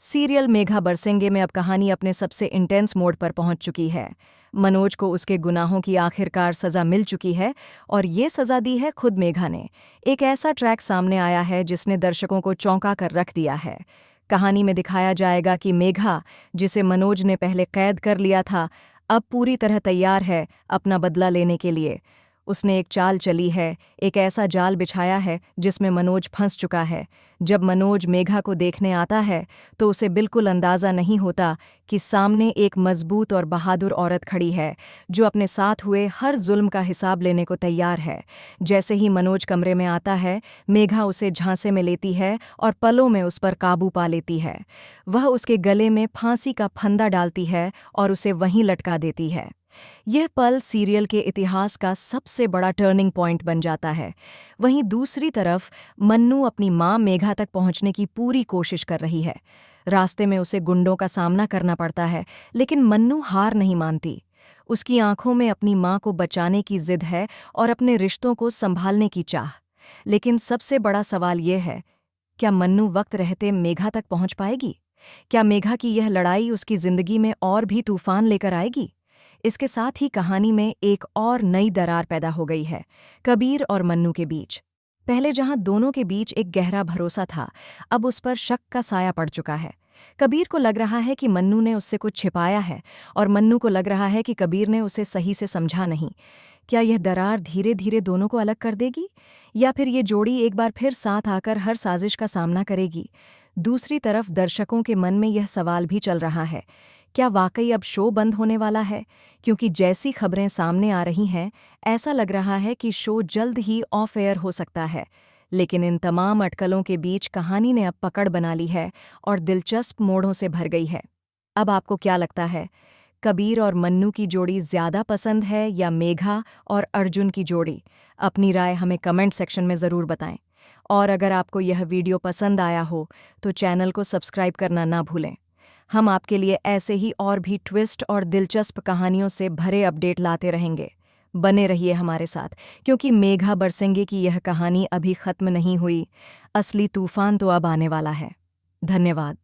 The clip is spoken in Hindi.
सीरियल मेघा बरसेंगे में अब कहानी अपने सबसे इंटेंस मोड पर पहुंच चुकी है। मनोज को उसके गुनाहों की आखिरकार सजा मिल चुकी है और ये सजा दी है खुद मेघा ने। एक ऐसा ट्रैक सामने आया है जिसने दर्शकों को चौंका कर रख दिया है। कहानी में दिखाया जाएगा कि मेघा, जिसे मनोज ने पहले कैद कर लिया था, अब पूरी तरह तैयार है अपना बदला लेने के लिए। उसने एक चाल चली है, एक ऐसा जाल बिछाया है जिसमें मनोज फंस चुका है। जब मनोज मेघा को देखने आता है तो उसे बिल्कुल अंदाज़ा नहीं होता कि सामने एक मजबूत और बहादुर औरत खड़ी है जो अपने साथ हुए हर जुल्म का हिसाब लेने को तैयार है। जैसे ही मनोज कमरे में आता है, मेघा उसे झांसे में लेती है और पलों में उस पर काबू पा लेती है। वह उसके गले में फांसी का फंदा डालती है और उसे वहीं लटका देती है। यह पल सीरियल के इतिहास का सबसे बड़ा टर्निंग पॉइंट बन जाता है। वहीं दूसरी तरफ मन्नू अपनी मां मेघा तक पहुंचने की पूरी कोशिश कर रही है। रास्ते में उसे गुंडों का सामना करना पड़ता है, लेकिन मन्नू हार नहीं मानती। उसकी आंखों में अपनी मां को बचाने की जिद है और अपने रिश्तों को संभालने की चाह। लेकिन सबसे बड़ा सवाल यह है, क्या मन्नू वक्त रहते मेघा तक पहुंच पाएगी? क्या मेघा की यह लड़ाई उसकी जिंदगी में और भी तूफान लेकर आएगी? इसके साथ ही कहानी में एक और नई दरार पैदा हो गई है, कबीर और मन्नू के बीच। पहले जहां दोनों के बीच एक गहरा भरोसा था, अब उस पर शक का साया पड़ चुका है। कबीर को लग रहा है कि मन्नू ने उससे कुछ छिपाया है और मन्नू को लग रहा है कि कबीर ने उसे सही से समझा नहीं। क्या यह दरार धीरे धीरे दोनों को अलग कर देगी, या फिर ये जोड़ी एक बार फिर साथ आकर हर साजिश का सामना करेगी? दूसरी तरफ दर्शकों के मन में यह सवाल भी चल रहा है, क्या वाकई अब शो बंद होने वाला है? क्योंकि जैसी खबरें सामने आ रही हैं, ऐसा लग रहा है कि शो जल्द ही ऑफ एयर हो सकता है। लेकिन इन तमाम अटकलों के बीच कहानी ने अब पकड़ बना ली है और दिलचस्प मोड़ों से भर गई है। अब आपको क्या लगता है, कबीर और मन्नू की जोड़ी ज़्यादा पसंद है या मेघा और अर्जुन की जोड़ी? अपनी राय हमें कमेंट सेक्शन में ज़रूर बताएं। और अगर आपको यह वीडियो पसंद आया हो तो चैनल को सब्सक्राइब करना ना भूलें। हम आपके लिए ऐसे ही और भी ट्विस्ट और दिलचस्प कहानियों से भरे अपडेट लाते रहेंगे। बने रहिए हमारे साथ, क्योंकि मेघा बरसेंगे की यह कहानी अभी खत्म नहीं हुई। असली तूफान तो अब आने वाला है। धन्यवाद।